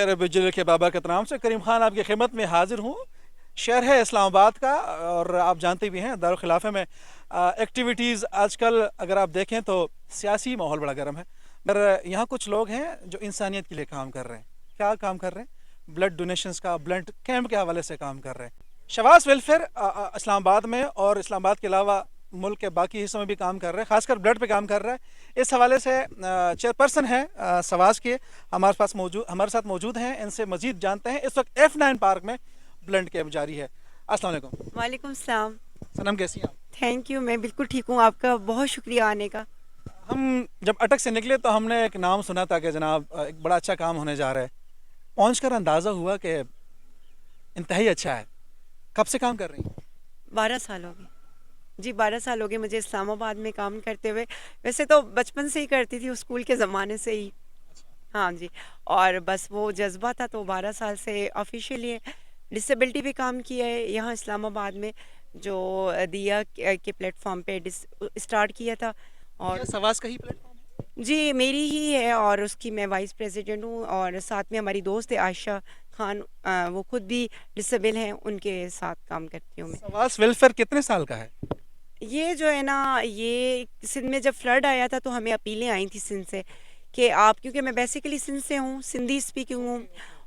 खैर बिजली के बाबरकत नाम से करीम खान आपकी खिदमत में हाजिर हूँ। शहर है इस्लामाबाद का और आप जानते भी हैं दारुल खिलाफे में एक्टिविटीज़ आजकल अगर आप देखें तो सियासी माहौल बड़ा गर्म है, मगर यहाँ कुछ लोग हैं जो इंसानियत के लिए काम कर रहे हैं। क्या काम कर रहे हैं? ब्लड डोनेशंस का, ब्लड कैंप के हवाले से काम कर रहे हैं। शवास वेलफेयर इस्लामाबाद में और इस्लामाबाद के अलावा मुल्क के बाकी हिस्सों में भी काम कर रहे हैं, खासकर ब्लड पे काम कर रहा है। इस हवाले से चेयरपर्सन हैं सवास के हमारे साथ मौजूद हैं। इनसे मजीद जानते हैं। इस वक्त F9 पार्क में ब्लड कैंप जारी है। अस्सलाम वालेकुम। वालेकुम सलाम। सनम कैसी हैं आप? थैंक यू, मैं बिल्कुल ठीक हूँ। आपका बहुत शुक्रिया आने का। हम जब अटक से निकले तो हमने एक नाम सुना था कि जनाब एक बड़ा अच्छा काम होने जा रहा है। पहुँच कर अंदाज़ा हुआ कि इंतहाई अच्छा है। कब से काम कर रही हैं? 12 साल हो गए जी, 12 साल हो गए मुझे इस्लामाबाद में काम करते हुए। वैसे तो बचपन से ही करती थी, स्कूल के ज़माने से ही। हाँ जी, और बस वो जज्बा था तो 12 साल से ऑफिशियली डिसेबिलिटी पे काम किया है यहाँ इस्लामाबाद में, जो दिया के प्लेटफॉर्म पे स्टार्ट किया था। ये और सवास का ही प्लेटफॉर्म है? जी, मेरी ही है और उसकी मैं वाइस प्रेसिडेंट हूँ, और साथ में हमारी दोस्त है आयशा खान, वो खुद भी डिसेबल हैं, उनके साथ काम करती हूँ मैं। सवास वेलफेयर कितने साल का है? ये जो है ना, ये सिंध में जब फ्लड आया था तो हमें अपीलें आई थी सिंध से कि आप, क्योंकि मैं बेसिकली सिंध से हूँ, सिंधी स्पीकिंग हूँ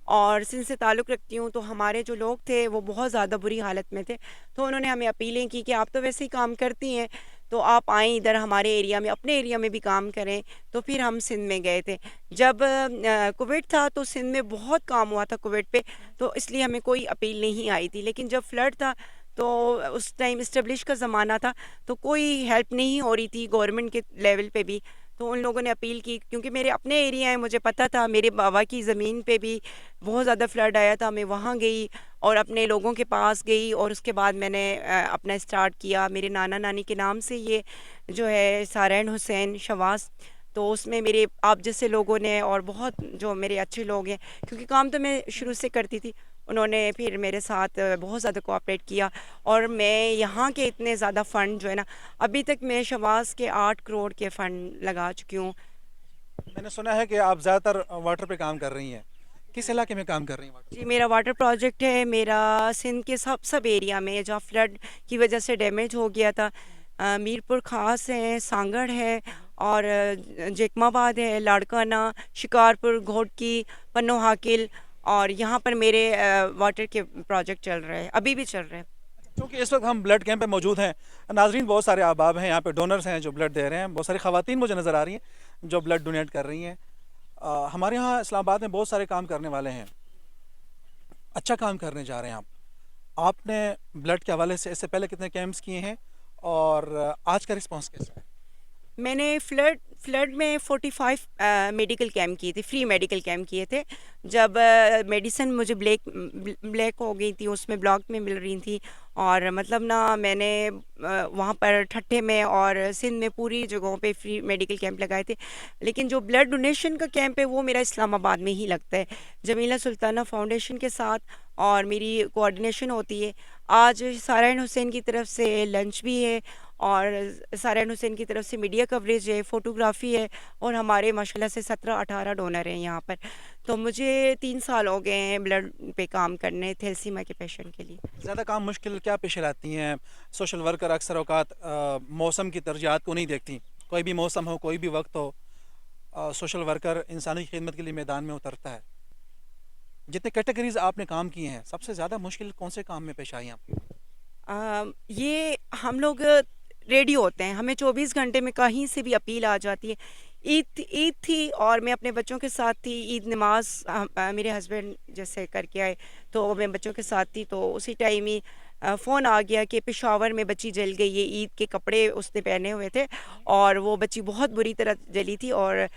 और सिंध से ताल्लुक़ रखती हूँ, तो हमारे जो लोग थे वो बहुत ज़्यादा बुरी हालत में थे। तो उन्होंने हमें अपीलें की कि आप तो वैसे ही काम करती हैं, तो आप आएँ इधर हमारे एरिया में, अपने एरिया में भी काम करें। तो फिर हम सिंध में गए थे। जब कोविड था तो सिंध में बहुत काम हुआ था कोविड पे, तो इसलिए हमें कोई अपील नहीं आई थी। लेकिन जब फ्लड था तो उस टाइम इस्टेब्लिश का ज़माना था, तो कोई हेल्प नहीं हो रही थी गवर्नमेंट के लेवल पे भी। तो उन लोगों ने अपील की, क्योंकि मेरे अपने एरिया है, मुझे पता था, मेरे बाबा की ज़मीन पे भी बहुत ज़्यादा फ्लड आया था। मैं वहाँ गई और अपने लोगों के पास गई, और उसके बाद मैंने अपना स्टार्ट किया। मेरे नाना नानी के नाम से ये जो है सारैन हुसैन शवास, तो उसमें मेरे आप जैसे लोगों ने और बहुत जो मेरे अच्छे लोग हैं, क्योंकि काम तो मैं शुरू से करती थी, उन्होंने फिर मेरे साथ बहुत ज़्यादा कोऑपरेट किया। और मैं यहाँ के इतने ज़्यादा फ़ंड जो है ना, अभी तक मैं शवास के 8 करोड़ के फ़ंड लगा चुकी हूँ। मैंने सुना है कि आप ज़्यादातर वाटर पे काम कर रही हैं। किस इलाके में काम कर रही हैं वाटर? जी, मेरा वाटर प्रोजेक्ट है, मेरा सिंध के सब एरिया में जहाँ फ्लड की वजह से डैमेज हो गया था। मीरपुर ख़ास है, सांगड़ है, और जेकमाबाद है, लाड़काना, शिकारपुर, घोटकी, पन्नो हाकिल, और यहाँ पर मेरे वाटर के प्रोजेक्ट चल रहे हैं, अभी भी चल रहे हैं। क्योंकि इस वक्त हम ब्लड कैंप पे मौजूद हैं। नाजरीन, बहुत सारे अहबाब हैं यहाँ पे, डोनर्स हैं जो ब्लड दे रहे हैं। बहुत सारी ख़वातीन मुझे नज़र आ रही हैं जो ब्लड डोनेट कर रही हैं। हमारे यहाँ इस्लामाबाद में बहुत सारे काम करने वाले हैं। अच्छा काम करने जा रहे हैं आप। आपने ब्लड के हवाले से इससे पहले कितने कैंप्स किए हैं और आज का रिस्पॉन्स कैसा है? मैंने फ्लड में 45 मेडिकल कैंप किए थे, फ्री मेडिकल कैंप किए थे। जब मेडिसिन मुझे ब्लैक हो गई थी, उसमें ब्लॉक में मिल रही थी, और मतलब ना मैंने वहाँ पर ठट्ठे में और सिंध में पूरी जगहों पे फ्री मेडिकल कैंप लगाए थे। लेकिन जो ब्लड डोनेशन का कैंप है वो मेरा इस्लामाबाद में ही लगता है, जमीला सुल्ताना फाउंडेशन के साथ, और मेरी कोऑर्डिनेशन होती है। आज सारैन हुसैन की तरफ से लंच भी है, और सारैन हुसैन की तरफ से मीडिया कवरेज है, फ़ोटोग्राफ़ी है, और हमारे माशाल्लाह से 17-18 डोनर हैं यहाँ पर। तो मुझे 3 साल हो गए हैं ब्लड पे काम करने थैलेसीमिया के पेशेंट के लिए। ज़्यादा काम मुश्किल क्या पेश आती हैं? सोशल वर्कर अक्सर औकात मौसम की तरजीहात को नहीं देखती। कोई भी मौसम हो, कोई भी वक्त हो, सोशल वर्कर इंसानी खिदमत के लिए मैदान में उतरता है। जितने कैटेगरीज आपने काम किए हैं, सबसे ज़्यादा मुश्किल कौन से काम में पेश आई आपकी? ये हम लोग रेडी होते हैं, हमें 24 घंटे में कहीं से भी अपील आ जाती है। ईद थी और मैं अपने बच्चों के साथ थी, ईद नमाज मेरे हस्बैंड जैसे करके आए, तो मैं बच्चों के साथ थी, तो उसी टाइम ही फ़ोन आ गया कि पेशावर में बच्ची जल गई है। ईद के कपड़े उसने पहने हुए थे और वो बच्ची बहुत बुरी तरह जली थी, और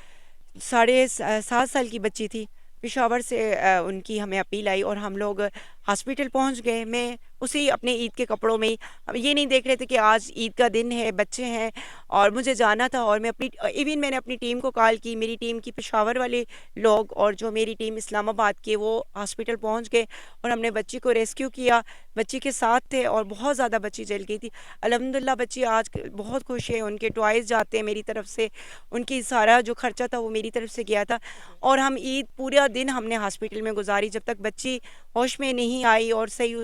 7.5 साल की बच्ची थी। पेशावर से उनकी हमें अपील आई, और हम लोग ہاسپٹل پہنچ گئے. میں اسی اپنے عید کے کپڑوں میں ہی، اب یہ نہیں دیکھ رہے تھے کہ آج عید کا دن ہے، بچے ہیں اور مجھے جانا تھا. اور میں ایون میں نے اپنی ٹیم کو کال کی، میری ٹیم کی پشاور والے لوگ اور جو میری ٹیم اسلام آباد کے، وہ ہاسپٹل پہنچ گئے اور ہم نے بچی کو ریسکیو کیا. بچی کے ساتھ تھے اور بہت زیادہ بچی جل گئی تھی. الحمدللہ بچی آج بہت خوش ہے، ان کے ٹوائز جاتے ہیں میری طرف سے، ان کی سارا جو خرچہ تھا وہ میری طرف سے گیا تھا. اور ہم عید پورا دن ہم نے ہاسپٹل میں گزاری جب تک بچی ہوش میں نہیں آئی اور صحیح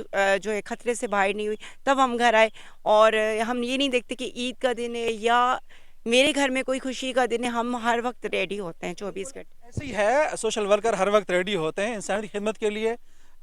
جو ہے خطرے سے باہر نہیں ہوئی، تب ہم گھر آئے. اور ہم یہ نہیں دیکھتے کہ عید کا دن ہے یا میرے گھر میں کوئی خوشی کا دن ہے، ہم ہر وقت ریڈی ہوتے ہیں 24 گھنٹے. ایسے ہی ہے، سوشل ورکر ہر وقت ریڈی ہوتے ہیں انسانی خدمت کے لیے.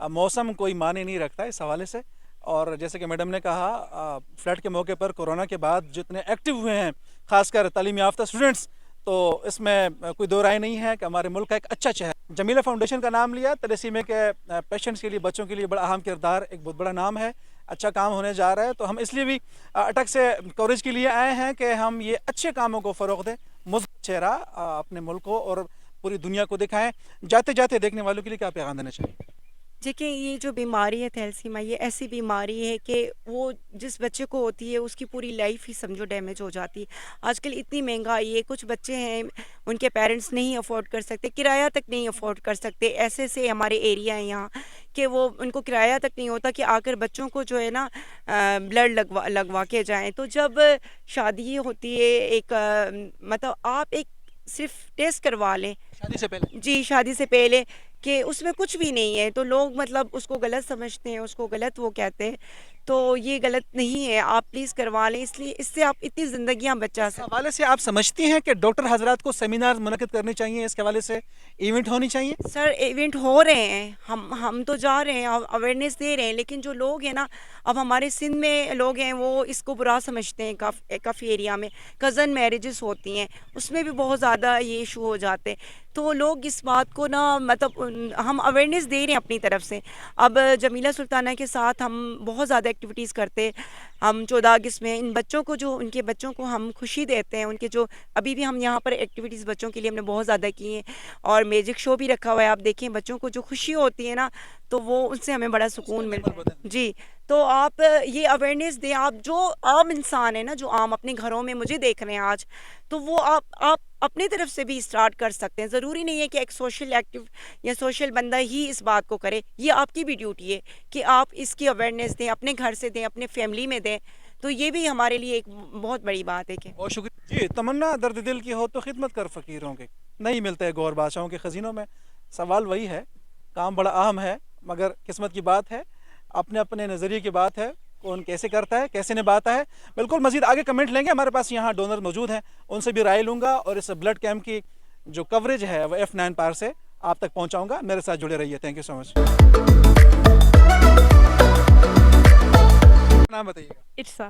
موسم کوئی معنی نہیں رکھتا اس حوالے سے. اور جیسے کہ میڈم نے کہا، فلڈ کے موقع پر کورونا کے بعد جتنے ایکٹیو ہوئے ہیں خاص کر تعلیم یافتہ اسٹوڈنٹس، تو اس میں کوئی دو رائے نہیں ہے کہ ہمارے ملک کا ایک اچھا چہرہ. جمیلہ فاؤنڈیشن کا نام لیا، تلیسیمیا کے پیشنٹس کے لیے، بچوں کے لیے بڑا اہم کردار، ایک بہت بڑا نام ہے، اچھا کام ہونے جا رہا ہے. تو ہم اس لیے بھی اٹک سے کوریج کے لیے آئے ہیں کہ ہم یہ اچھے کاموں کو فروغ دیں، مثبت چہرہ اپنے ملک کو اور پوری دنیا کو دکھائیں. جاتے جاتے دیکھنے والوں کے لیے کیا پیغام دینا چاہیے؟ دیکھیں، یہ جو بیماری ہے تھیلسیمیا، یہ ایسی بیماری ہے کہ وہ جس بچے کو ہوتی ہے اس کی پوری لائف ہی سمجھو ڈیمیج ہو جاتی ہے. آج کل اتنی مہنگائی ہے، کچھ بچے ہیں ان کے پیرنٹس نہیں افورڈ کر سکتے، کرایہ تک نہیں افورڈ کر سکتے. ایسے سے ہمارے ایریا ہیں یہاں کہ وہ ان کو کرایہ تک نہیں ہوتا کہ آ کر بچوں کو جو ہے نا بلڈ لگوا کے جائیں. تو جب شادی ہوتی ہے، ایک مطلب آپ ایک صرف ٹیسٹ کروا لیں شادی سے پہلے. جی، شادی سے پہلے، کہ اس میں کچھ بھی نہیں ہے، تو لوگ مطلب اس کو غلط سمجھتے ہیں، اس کو غلط وہ کہتے ہیں. تو یہ غلط نہیں ہے، آپ پلیز کروا لیں، اس لیے اس سے آپ اتنی زندگیاں بچا اس سکتے. حوالے سے آپ سمجھتی ہیں کہ ڈاکٹر حضرات کو سیمینار منعقد کرنے چاہیے، اس کے حوالے سے ایونٹ ہونی چاہیے؟ سر ایونٹ ہو رہے ہیں، ہم تو جا رہے ہیں، اویئرنیس دے رہے ہیں، لیکن جو لوگ ہیں نا، اب ہمارے سندھ میں لوگ ہیں وہ اس کو برا سمجھتے ہیں. کافی ایریا میں کزن میرجز ہوتی ہیں، اس میں بھی بہت زیادہ یہ ایشو ہو جاتے ہیں. تو لوگ اس بات کو نا مطلب ہم اویئرنیس دے رہے ہیں اپنی طرف سے. اب جمیلہ سلطانہ کے ساتھ ہم بہت زیادہ ایکٹیویٹیز کرتے ہیں. ہم 14 اگست میں ان بچوں کو، جو ان کے بچوں کو ہم خوشی دیتے ہیں، ان کے جو ابھی بھی ہم یہاں پر ایکٹیویٹیز بچوں کے لیے ہم نے بہت زیادہ کی ہیں. اور میوزک شو بھی رکھا ہوا ہے. آپ دیکھیں بچوں کو جو خوشی ہوتی ہے نا، تو وہ ان سے ہمیں بڑا سکون ملتا ہے. جی، تو آپ یہ اویئرنیس دیں. آپ جو عام انسان ہیں نا، جو عام اپنے گھروں میں مجھے دیکھ رہے ہیں آج، تو وہ آپ اپنی طرف سے بھی اسٹارٹ کر سکتے ہیں. ضروری نہیں ہے کہ ایک سوشل ایکٹیو یا سوشل بندہ ہی اس بات کو کرے. یہ آپ کی بھی ڈیوٹی ہے کہ آپ اس کی اویئرنیس دیں، اپنے گھر سے دیں، اپنے فیملی میں دیں. تو یہ بھی ہمارے لیے ایک بہت بڑی بات ہے. کہ بہت شکریہ جی. تمنا درد دل کی ہو تو خدمت کر فقیروں کے، نہیں ملتے گور بادشاہوں کے خزینوں میں. سوال وہی ہے، کام بڑا اہم ہے مگر قسمت کی بات ہے، اپنے اپنے نظریے کی بات ہے، کون کیسے کرتا ہے، کیسے نبھاتا ہے. بالکل مزید آگے کمنٹ لیں گے، ہمارے پاس یہاں ڈونر موجود ہیں، ان سے بھی رائے لوں گا اور اس بلڈ کیمپ کی جو کوریج ہے وہ F9 پار سے آپ تک پہنچاؤں گا. میرے ساتھ جڑے رہیے. تھینک یو سو مچ. نام بتائیے گا. ارسا.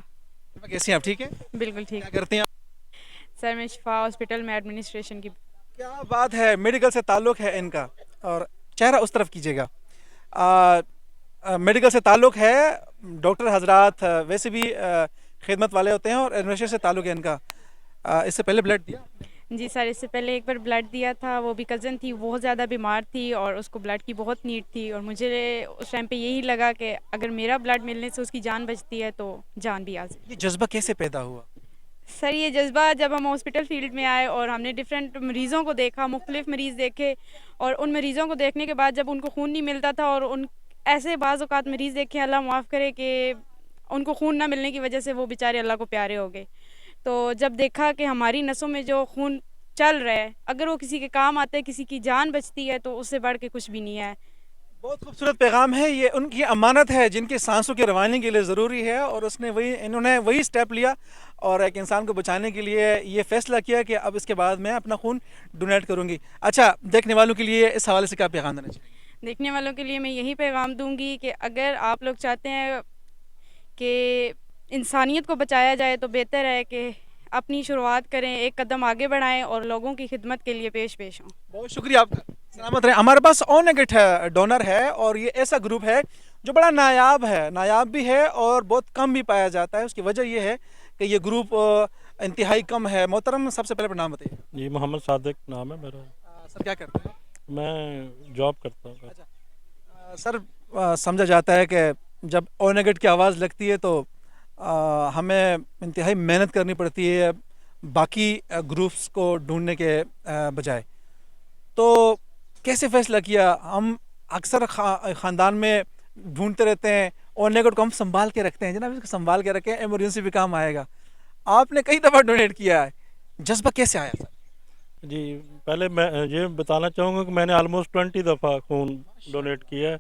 کیسی ہیں آپ؟ ٹھیک ہے. بالکل ٹھیک. کیا کرتی ہیں آپ؟ سر میں شفا ہاسپٹل میں ایڈمنسٹریشن کی. کیا بات ہے، میڈیکل سے تعلق ہے ان کا. اور چہرہ اس طرف کیجیے گا. میڈیکل سے تعلق ہے، ڈاکٹر حضرات ویسے بھی خدمت والے ہوتے ہیں اور ایڈمنسٹریشن سے تعلق ہے ان کا. اس سے پہلے بلڈ دیا؟ جی سر، اس سے پہلے ایک بار بلڈ دیا تھا. وہ بھی کزن تھی، بہت زیادہ بیمار تھی اور اس کو بلڈ کی بہت نیڈ تھی. اور مجھے اس ٹائم پہ یہی لگا کہ اگر میرا بلڈ ملنے سے اس کی جان بچتی ہے تو جان بھی آ سکتی. یہ جذبہ کیسے پیدا ہوا؟ سر یہ جذبہ جب ہم ہاسپٹل فیلڈ میں آئے اور ہم نے ڈفرینٹ مریضوں کو دیکھا، مختلف مریض دیکھے، اور ان مریضوں کو دیکھنے کے بعد جب ان کو خون نہیں ملتا تھا، اور ان ایسے بعض اوقات مریض دیکھے، اللہ معاف کرے، کہ ان کو خون نہ ملنے کی وجہ سے وہ بیچارے اللہ کو پیارے ہو گئے. تو جب دیکھا کہ ہماری نسوں میں جو خون چل رہا ہے، اگر وہ کسی کے کام آتا ہے، کسی کی جان بچتی ہے، تو اس سے بڑھ کے کچھ بھی نہیں ہے. بہت خوبصورت پیغام ہے. یہ ان کی امانت ہے جن کی سانسوں کی روانی کے لیے ضروری ہے، اور انہوں نے وہی سٹیپ لیا اور ایک انسان کو بچانے کے لیے یہ فیصلہ کیا کہ اب اس کے بعد میں اپنا خون ڈونیٹ کروں گی. اچھا، دیکھنے والوں کے لیے اس حوالے سے کیا پیغام دینا چاہیے؟ دیکھنے والوں کے لیے میں یہی پیغام دوں گی کہ اگر آپ لوگ چاہتے ہیں کہ انسانیت کو بچایا جائے تو بہتر ہے کہ اپنی شروعات کریں، ایک قدم آگے بڑھائیں اور لوگوں کی خدمت کے لیے پیش ہوں. بہت شکریہ آپ کا. سلامت رہیں. ہمارے پاس آن نیگیٹ ڈونر ہے اور یہ ایسا گروپ ہے جو بڑا نایاب بھی ہے اور بہت کم بھی پایا جاتا ہے. اس کی وجہ یہ ہے کہ یہ گروپ انتہائی کم ہے. محترم، سب سے پہلے اپنا نام بتائیے. جی، محمد صادق نام ہے میرا. سر کیا کرتے ہیں؟ میں جاب کرتا ہوں. اچھا سر، समझा जाता है कि जब ओ नेगेटिव की आवाज़ लगती है तो हमें इंतहाई मेहनत करनी पड़ती है बाकी ग्रुप्स को ढूंढने के बजाय। तो कैसे फैसला किया? हम अक्सर ख़ानदान में ढूंढते रहते हैं, ओ नेगेटिव को हम संभाल के रखते हैं, जनाब इसको संभाल के रखें, एमरजेंसी भी काम आएगा। आपने कई दफ़ा डोनेट किया है, जज्बा कैसे आया सर? जी, पहले मैं ये बताना चाहूँगा कि मैंने ऑलमोस्ट 20 दफ़ा खून डोनेट किया है,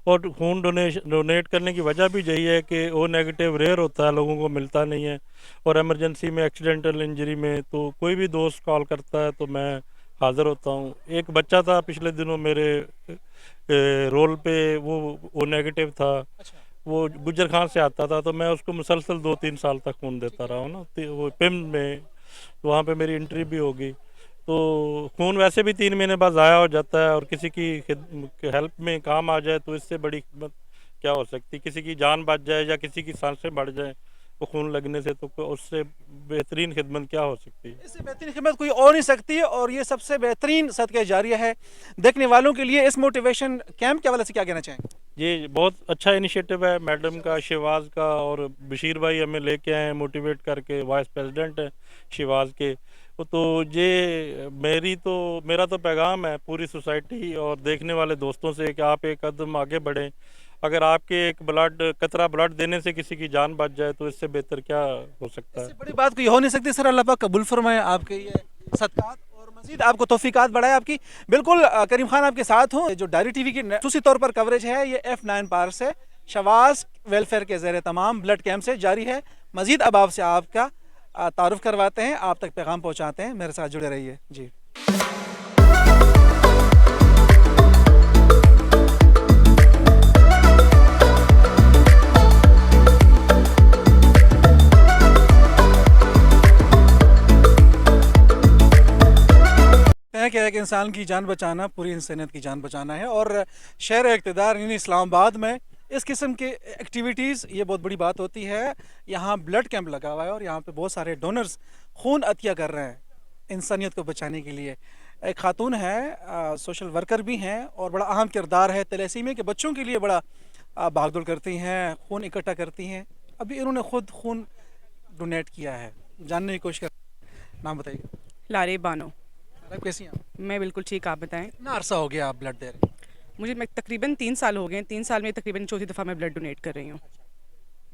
और खून डोनेट करने की वजह भी यही है कि ओ नेगेटिव रेयर होता है, लोगों को मिलता नहीं है, और एमरजेंसी में, एक्सीडेंटल इंजरी में तो कोई भी दोस्त कॉल करता है तो मैं हाज़िर होता हूँ। एक बच्चा था पिछले दिनों मेरे रोल पे, वो ओ नेगेटिव था, वो गुजर खान से आता था, तो मैं उसको मुसलसल 2-3 साल तक खून देता रहा हूँ ना, वो पिम में, तो वहाँ पे मेरी एंट्री भी होगी। तो खून वैसे भी 3 महीने बाद ज़ाया हो जाता है, और किसी की हेल्प में काम आ जाए तो इससे बड़ी खिदमत क्या हो सकती। किसी की जान बच जाए या किसी की सांसें बढ़ जाए वो खून लगने से, तो उससे बेहतरीन खिदमत क्या हो सकती है। इससे बेहतरीन खिदमत कोई और नहीं सकती है, और ये सबसे बेहतरीन सदका जारिया है देखने वालों के लिए। इस मोटिवेशन कैंप के हवाले से क्या कहना चाहेंगे? ये बहुत अच्छा इनिशिएटिव है मैडम का, शिवाज का, और बशीर भाई हमें लेके आए हैं मोटिवेट करके, वाइस प्रेसिडेंट हैं शिवाज के। तो ये मेरा तो पैगाम है पूरी सोसाइटी और देखने वाले दोस्तों से कि आप एक कदम आगे बढ़ें। अगर आपके एक कतरा ब्लड देने से किसी की जान बच जाए तो इससे बेहतर क्या हो सकता है। इससे बड़ी बात कोई हो नहीं सकती। सर, अल्लाह पाक कबूल फरमाए आपके ये सदकात, और मज़ीद आपको तौफीकात बढ़ाए आपकी। बिल्कुल करीम खान आपके साथ हूँ। जो डायरी टीवी की खसूसी तौर पर कवरेज है ये F9 पार से शवाज वेलफेयर के ज़ेरे तमाम ब्लड कैंप से जारी है। मज़ीद अब आपसे आपका तारुफ करवाते हैं, आप तक पैगाम पहुँचाते हैं। मेरे साथ जुड़े रहिए जी। क्या है कि इंसान की जान बचाना पूरी इंसानियत की जान बचाना है, और शहर इक़्तिदार यानी इस्लामाबाद में इस किस्म की एक्टिविटीज़ ये बहुत बड़ी बात होती है। यहाँ ब्लड कैंप लगा हुआ है और यहाँ पे बहुत सारे डोनर्स खून अतिया कर रहे हैं इंसानियत को बचाने के लिए। एक खातून है, सोशल वर्कर भी हैं, और बड़ा अहम किरदार है। तैलेसीमिया के बच्चों के लिए बड़ा भागदौड़ करती हैं, खून इकट्ठा करती हैं। अभी इन्होंने खुद खून डोनेट किया है, जानने की कोशिश कर। नाम बताइए। लारे बानो। आप कैसी हैं? मैं बिल्कुल ठीक, आप बताएं। कितना अरसा हो गया आप ब्लड दे रहे हैं? मुझे तकरीबन 3 साल हो गए। 3 साल में तकरीबन चौथी दफ़ा मैं ब्लड डोनेट कर रही हूँ।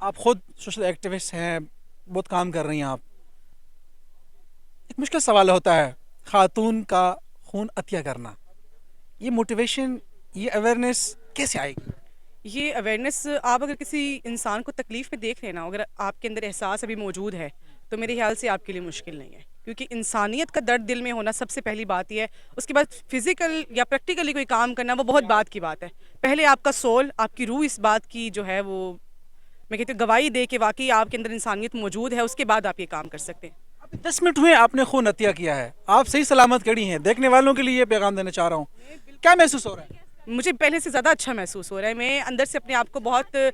आप खुद सोशल एक्टिविस्ट हैं, बहुत काम कर रही हैं आप। एक मुश्किल सवाल होता है खातून का खून अतिया करना, ये मोटिवेशन, ये अवेयरनेस कैसे आएगी? ये अवेयरनेस, आप अगर किसी इंसान को तकलीफ़ में देख लेना, अगर आपके अंदर एहसास अभी मौजूद है तो मेरे ख्याल से आपके लिए मुश्किल नहीं है, क्योंकि इंसानियत का दर्द दिल में होना सबसे पहली बात ही है। उसके बाद फिज़िकल या प्रैक्टिकली कोई काम करना वो बहुत बात की बात है। पहले आपका सोल, आपकी रूह इस बात की जो है वो, मैं कहती हूँ, गवाही दे कि वाकई आपके अंदर इंसानियत मौजूद है, उसके बाद आप ये काम कर सकते हैं। अभी 10 मिनट हुए आपने खून अतिया किया है, आप सही सलामत खड़ी हैं। देखने वालों के लिए ये पैगाम देना चाह रहा हूँ, क्या महसूस हो रहा है? मुझे पहले से ज़्यादा अच्छा महसूस हो रहा है। मैं अंदर से अपने आप को बहुत,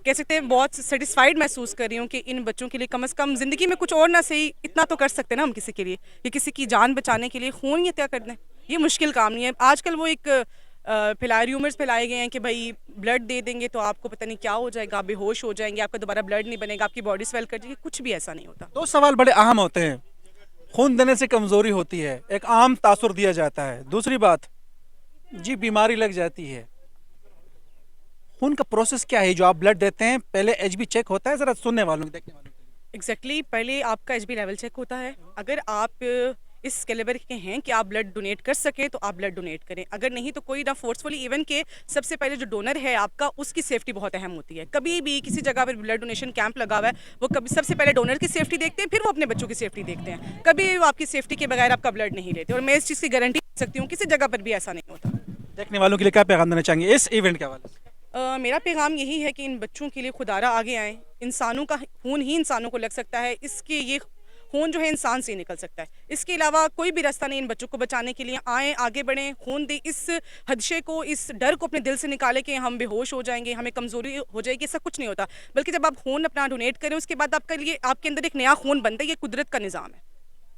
कह सकते हैं, बहुत सेटिस्फाइड महसूस कर रही हूँ कि इन बच्चों के लिए कम से कम ज़िंदगी में कुछ और ना सही, इतना तो कर सकते हैं ना हम किसी के लिए, कि किसी की जान बचाने के लिए खून ही अतिया कर दें। ये मुश्किल काम नहीं है। आजकल वो एक र्यूमर्स फैलाए गए हैं कि भाई ब्लड दे देंगे तो आपको पता नहीं क्या हो जाएगा, आप बेहोश हो जाएंगे, आपका दोबारा ब्लड नहीं बनेगा, आपकी बॉडी स्वेल कर जाएगी। कुछ भी ऐसा नहीं होता। 2 सवाल बड़े अहम होते हैं। खून देने से कमज़ोरी होती है, एक आम तासुर दिया जाता है। दूसरी बात, जी बीमारी लग जाती है। खून का प्रोसेस क्या है जो आप ब्लड देते हैं? पहले HB चेक होता है, ज़रा सुनने वालों को, देखने वालों को। एग्जैक्टली, पहले आपका HB लेवल चेक होता है। अगर आप इस कैलिबर के हैं कि आप ब्लड डोनेट कर सकें तो आप ब्लड डोनेट करें। अगर नहीं तो कोई ना फोर्सफुली, इवन के सबसे पहले जो डोनर है आपका, उसकी सेफ्टी बहुत अहम होती है। कभी भी किसी जगह पर ब्लड डोनेशन कैंप लगा हुआ है, वो कभी सबसे पहले डोनर की सेफ्टी देखते हैं, फिर वो अपने बच्चों की सेफ्टी देखते हैं। कभी वो आपकी सेफ्टी के बगैर आपका ब्लड नहीं लेते, और मैं इस चीज़ की गारंटी दे सकती हूँ किसी जगह पर भी ऐसा नहीं होता। देखने वालों के लिए क्या पैगाम देना चाहेंगे इस इवेंट के हवाले से? मेरा पैगाम यही है कि इन बच्चों के लिए खुदारा आगे आएँ। इंसानों का खून ही इंसानों को लग सकता है, इसके ये खून जो है इंसान से निकल सकता है। इसके अलावा कोई भी रास्ता नहीं इन बच्चों को बचाने के लिए। आएँ, आगे बढ़ें, खून दें। इस हदशे को, इस डर को अपने दिल से निकालें कि हम बेहोश हो जाएंगे, हमें कमज़ोरी हो जाएगी। ऐसा कुछ नहीं होता, बल्कि जब आप खून अपना डोनेट करें उसके बाद आपके लिए, आपके अंदर एक नया खून बनता है। ये कुदरत का निज़ाम है,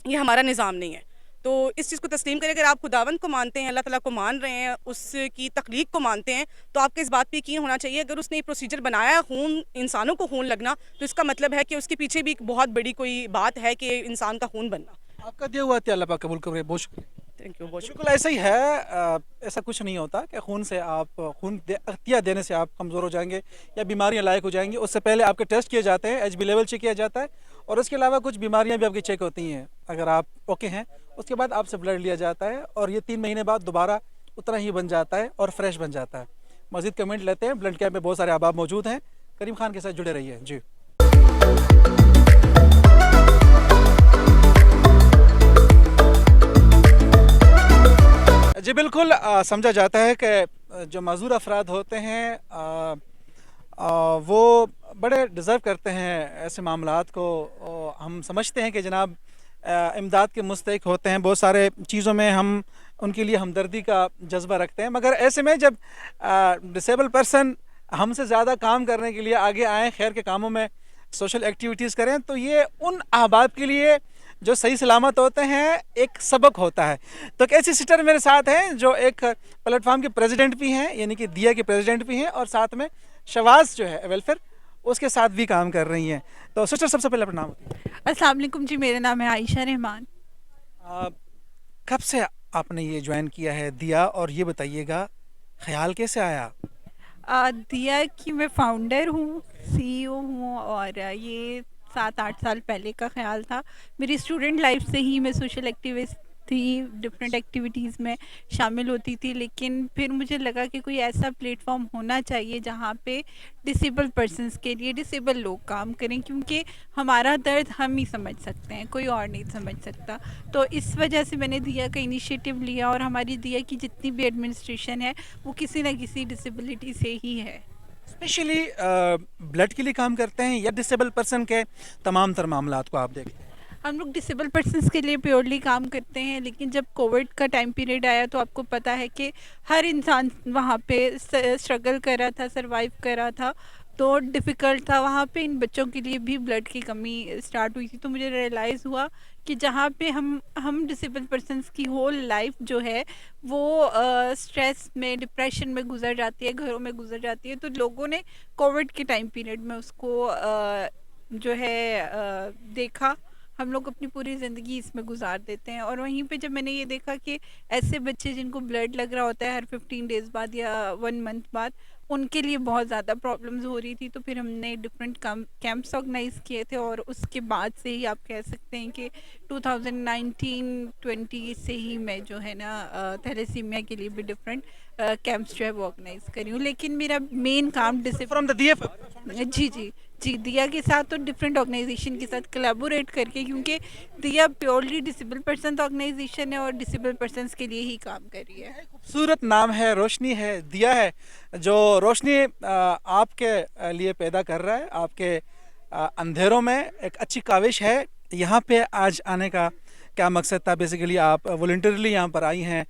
ये हमारा निज़ाम नहीं है। تو اس چیز کو تسلیم کریں. اگر آپ خداوند کو مانتے ہیں, اللہ تعالیٰ کو مان رہے ہیں, اس کی تخلیق کو مانتے ہیں, تو آپ کا اس بات پہ یقین ہونا چاہیے اگر اس نے یہ پروسیجر بنایا ہے خون انسانوں کو خون لگنا, تو اس کا مطلب ہے کہ اس کے پیچھے بھی ایک بہت بڑی کوئی بات ہے کہ انسان کا خون بننا. آپ کا دیا ہوا تھا, اللہ پاک قبول کرے, بہت شکریہ. تھینک یو, بہت شکریہ. بالکل ایسا ہی ہے, ایسا کچھ نہیں ہوتا کہ خون سے آپ عطیہ دینے سے آپ کمزور ہو جائیں گے یا بیماریاں لائق ہو جائیں گے. اس سے پہلے آپ کے ٹیسٹ کیے جاتے ہیں, ایچ بی لیول چیک کیا جاتا ہے, اور اس کے علاوہ کچھ بیماریاں بھی آپ کی چیک ہوتی ہیں. اگر آپ اوکے ہیں اس کے بعد آپ سے بلڈ لیا جاتا ہے, اور یہ 3 مہینے بعد دوبارہ اتنا ہی بن جاتا ہے اور فریش بن جاتا ہے. مزید کمنٹ لیتے ہیں. بلڈ کیمپ میں بہت سارے احباب موجود ہیں. کریم خان کے ساتھ جڑے رہیے. جی جی بالکل, سمجھا جاتا ہے کہ جو معذور افراد ہوتے ہیں وہ بڑے ڈیزرو کرتے ہیں ایسے معاملات کو. ہم سمجھتے ہیں کہ جناب امداد کے مستحق ہوتے ہیں, بہت سارے چیزوں میں ہم ان کے لیے ہمدردی کا جذبہ رکھتے ہیں, مگر ایسے میں جب ڈسیبل پرسن ہم سے زیادہ کام کرنے کے لیے آگے آئیں, خیر کے کاموں میں سوشل ایکٹیویٹیز کریں, تو یہ ان احباب کے لیے جو صحیح سلامت ہوتے ہیں ایک سبق ہوتا ہے. تو ایک ایسی سسٹر میرے ساتھ ہیں جو ایک پلیٹ فارم کے پریزیڈنٹ بھی ہیں, یعنی کہ دیا کے پریزیڈنٹ بھی ہیں, اور ساتھ میں شواز جو ہے ویلفیئر اس کے ساتھ بھی کام کر رہی ہیں. تو سسٹر سب سے پہلے اپنا نام بتائیے. السلام علیکم جی, میرا نام ہے عائشہ رحمان. کب سے آپ نے یہ جوائن کیا ہے دیا, اور یہ بتائیے گا خیال کیسے آیا؟ دیا کی میں فاؤنڈر ہوں, سی او ہوں, اور یہ 7-8 سال پہلے کا خیال تھا. میری اسٹوڈنٹ لائف سے ہی میں سوشل ایکٹیوسٹ تھی, ڈفرینٹ ایکٹیویٹیز میں شامل ہوتی تھی, لیکن پھر مجھے لگا کہ کوئی ایسا پلیٹ فارم ہونا چاہیے جہاں پہ ڈسیبل پرسنس کے لیے ڈسیبل لوگ کام کریں, کیونکہ ہمارا درد ہم ہی سمجھ سکتے ہیں, کوئی اور نہیں سمجھ سکتا. تو اس وجہ سے میں نے دیا کا انیشیٹو لیا, اور ہماری دیا کی جتنی بھی ایڈمنسٹریشن ہے وہ کسی نہ کسی ڈسیبلٹی سے ہی ہے. اسپیشلی بلڈ کے لیے کام کرتے ہیں یا ڈسیبل پرسن کے تمام تر معاملات کو آپ دیکھتے ہیں؟ ہم لوگ ڈسیبل پرسنس کے لیے پیورلی کام کرتے ہیں, لیکن جب کووڈ کا ٹائم پیریڈ آیا تو آپ کو پتہ ہے کہ ہر انسان وہاں پہ اسٹرگل کر رہا تھا, سروائیو کر رہا تھا, تو ڈیفیکلٹ تھا. وہاں پہ ان بچوں کے لیے بھی بلڈ کی کمی اسٹارٹ ہوئی تھی. تو مجھے ریئلائز ہوا کہ جہاں پہ ہم ڈسیبل پرسنس کی ہول لائف جو ہے وہ اسٹریس میں, ڈپریشن میں گزر جاتی ہے, گھروں میں گزر جاتی ہے, تو لوگوں نے کووڈ کے ٹائم پیریڈ میں اس کو جو ہے دیکھا. ہم لوگ اپنی پوری زندگی اس میں گزار دیتے ہیں, اور وہیں پہ جب میں نے یہ دیکھا کہ ایسے بچے جن کو بلڈ لگ رہا ہوتا ہے ہر 15 ڈیز بعد یا 1 منتھ بعد, ان کے لیے بہت زیادہ پرابلمز ہو رہی تھی. تو پھر ہم نے ڈفرینٹ کیمپس آرگنائز کیے تھے, اور اس کے بعد سے ہی آپ کہہ سکتے ہیں کہ 2019-20 سے ہی میں جو ہے نا تھیلیسیمیا کے لیے بھی ڈفرینٹ کیمپس جو ہے وہ آرگنائز کری ہوں. لیکن میرا مین کام فرام دا دیا جی دیا کے ساتھ تو ڈفرینٹ آرگنائزیشن کے ساتھ کلیبوریٹ کر کے, کیونکہ دیا پیورلی ڈسیبل پرسن آرگنائزیشن ہے اور ڈسیبل پرسنس کے لیے ہی کام کر رہی ہے. خوبصورت نام ہے, روشنی ہے, دیا ہے, جو روشنی آپ کے لیے پیدا کر رہا ہے آپ کے اندھیروں میں. ایک اچھی کاوش ہے. یہاں پہ آج آنے کا کیا مقصد تھا؟ بیسیکلی آپ والنٹرلی یہاں پر آئی ہیں,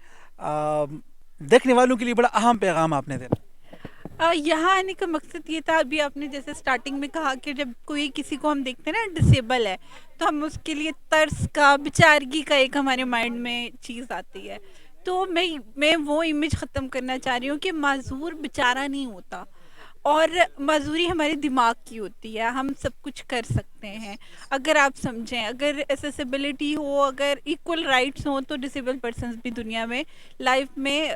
دیکھنے والوں کے لیے بڑا اہم پیغام آپ نے دینا. یہاں آنے کا مقصد یہ تھا, ابھی آپ نے جیسے سٹارٹنگ میں کہا کہ جب کوئی کسی کو ہم دیکھتے ہیں نا ڈسیبل ہے, تو ہم اس کے لیے ترس کا, بیچارگی کا ایک ہمارے مائنڈ میں چیز آتی ہے. تو میں وہ امیج ختم کرنا چاہ رہی ہوں کہ معذور بیچارہ نہیں ہوتا, اور معذوری ہمارے دماغ کی ہوتی ہے. ہم سب کچھ کر سکتے ہیں اگر آپ سمجھیں, اگر ایسیسیبلٹی ہو, اگر ایکول رائٹس ہوں, تو ڈسیبل پرسنس بھی دنیا میں لائف میں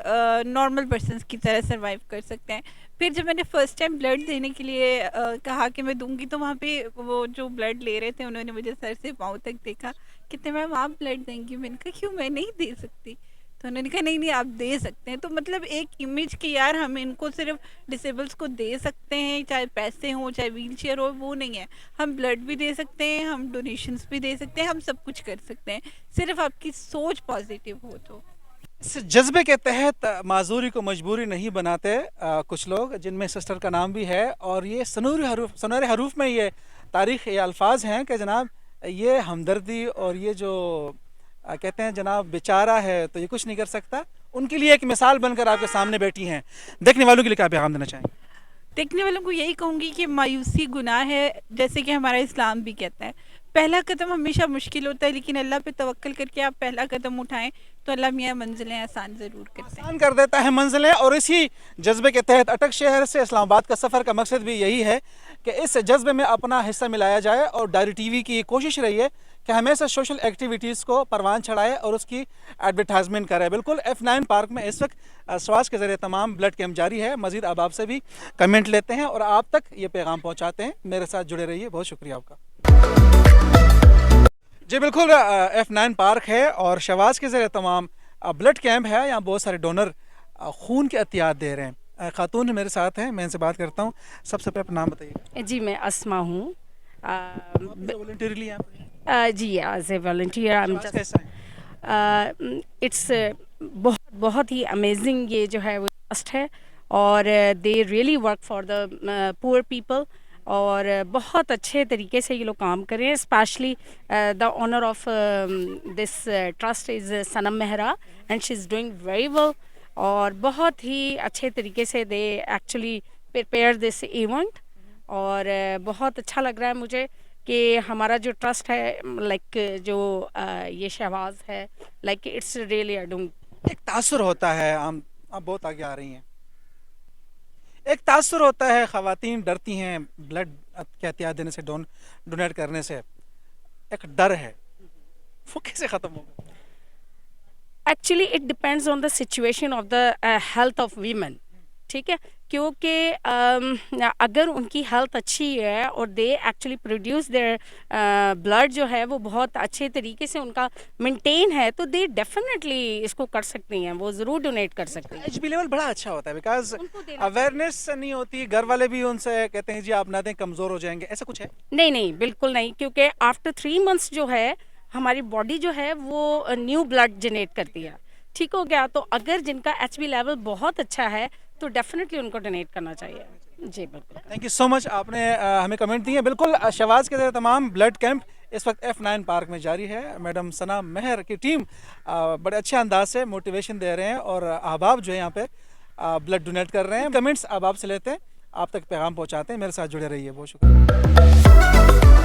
نارمل پرسنس کی طرح سروائیو کر سکتے ہیں. پھر جب میں نے فرسٹ ٹائم بلڈ دینے کے لیے کہا کہ میں دوں گی, تو وہاں پہ وہ جو بلڈ لے رہے تھے انہوں نے مجھے سر سے پاؤں تک دیکھا, کہتے میم آپ بلڈ دیں گی. میں نے کہا کیوں, میں نہیں دے سکتی. تو انہوں نے کہا نہیں آپ دے سکتے ہیں. تو مطلب ایک امیج کہ یار ہم ان کو صرف ڈسیبلس کو دے سکتے ہیں, چاہے پیسے ہوں چاہے ویل چیئر ہو, وہ نہیں ہے. ہم بلڈ بھی دے سکتے ہیں, ہم ڈونیشنس بھی دے سکتے ہیں, ہم سب کچھ کر سکتے ہیں, صرف آپ کی سوچ پازیٹیو ہو. تو اس جذبے کے تحت معذوری کو مجبوری نہیں بناتے کچھ لوگ, جن میں سسٹر کا نام بھی ہے, اور یہ سنہرے حروف میں یہ تاریخ یہ الفاظ ہیں کہ جناب یہ ہمدردی اور یہ جو کہتے ہیں جناب بیچارہ ہے تو یہ کچھ نہیں کر سکتا, ان کے لیے ایک مثال بن کر آپ کے سامنے بیٹھی ہیں. دیکھنے والوں کے لیے کیا پیغام دینا چاہیں گے؟ دیکھنے والوں کو یہی کہوں گی کہ مایوسی گناہ ہے, جیسے کہ ہمارا اسلام بھی کہتا ہے. पहला कदम हमेशा मुश्किल होता है, लेकिन अल्लाह पे तवक्कल करके आप पहला कदम उठाएं तो अल्लाह मियाँ मंजिलें आसान ज़रूर करते हैं। आसान कर देता है मंजिलें, और इसी जज्बे के तहत अटक शहर से इस्लामाबाद का सफ़र का मकसद भी यही है कि इस जज्बे में अपना हिस्सा मिलाया जाए, और डायरी टीवी की कोशिश रही है कि हमेशा सोशल एक्टिविटीज़ को परवान चढ़ाए और उसकी एडवर्टाइजमेंट करे। बिल्कुल F9 पार्क में इस वक्त स्वास्थ्य के ज़रिए तमाम ब्लड कैंप जारी है। मज़ीद आप से भी कमेंट लेते हैं और आप तक ये पैगाम पहुँचाते हैं। मेरे साथ जुड़े रहिए, बहुत शुक्रिया आपका। जी बिल्कुल, F9 पार्क है और शहबाज के ज़रिए तमाम ब्लड कैंप है। यहाँ बहुत सारे डोनर खून के एहतियात दे रहे हैं। खातून मेरे साथ हैं, मैं इनसे बात करता हूँ। सबसे पहले अपना नाम बताइए। जी मैं अस्मा हूँ। वॉलंटियरली जी एज ए वॉल्टियर कैसा है? इट्स बहुत ही अमेजिंग ये जो है वो ट्रस्ट है, और they really work for the poor people, और बहुत अच्छे तरीके से ये लोग काम कर रहे हैं। Specially the owner of this trust is Sanam Mehra and she is doing very well, और बहुत ही अच्छे तरीके से they actually prepare this event, और बहुत अच्छा लग रहा है मुझे कि हमारा जो ट्रस्ट है लाइक जो ये शहबाज है, लाइक इट्स रियली डूइंग। एक तासुर होता है, आप बहुत आगे आ रही हैं, एक तासुर होता है, ख़वातीन डरती हैं ब्लड के एहतियात देने से, डोनेट करने से एक डर है, वो कैसे ख़त्म होगा? Actually it depends on the situation of the health of women, ठीक है, क्योंकि अगर उनकी हेल्थ अच्छी है और they actually produce their blood जो है वो बहुत अच्छे तरीके से उनका मेंटेन है, तो दे डेफिनेटली इसको कर सकती हैं, वो ज़रूर डोनेट कर सकती हैं। HB लेवल बड़ा अच्छा होता है, बिकॉज अवेयरनेस नहीं होती, घर वाले भी उनसे कहते हैं जी आप ना दें कमज़ोर हो जाएंगे, ऐसा कुछ है? नहीं नहीं बिल्कुल नहीं, क्योंकि आफ्टर 3 मंथ्स जो है हमारी बॉडी जो है वो न्यू ब्लड जनरेट करती है, ठीक हो गया। तो अगर जिनका HB लेवल बहुत अच्छा है तो डेफिनेटली उनको डोनेट करना चाहिए। जी बिल्कुल, थैंक यू सो मच, आपने हमें कमेंट दिए। बिल्कुल शहबाज के तमाम ब्लड कैंप इस वक्त F9 पार्क में जारी है। मैडम सना मेहर की टीम बड़े अच्छे अंदाज से मोटिवेशन दे रहे हैं, और अहबाब जो है यहाँ पे ब्लड डोनेट कर रहे हैं। कमेंट्स अहबाब से लेते हैं, आप तक पैगाम पहुँचाते हैं। मेरे साथ जुड़े रहिए, बहुत शुक्रिया।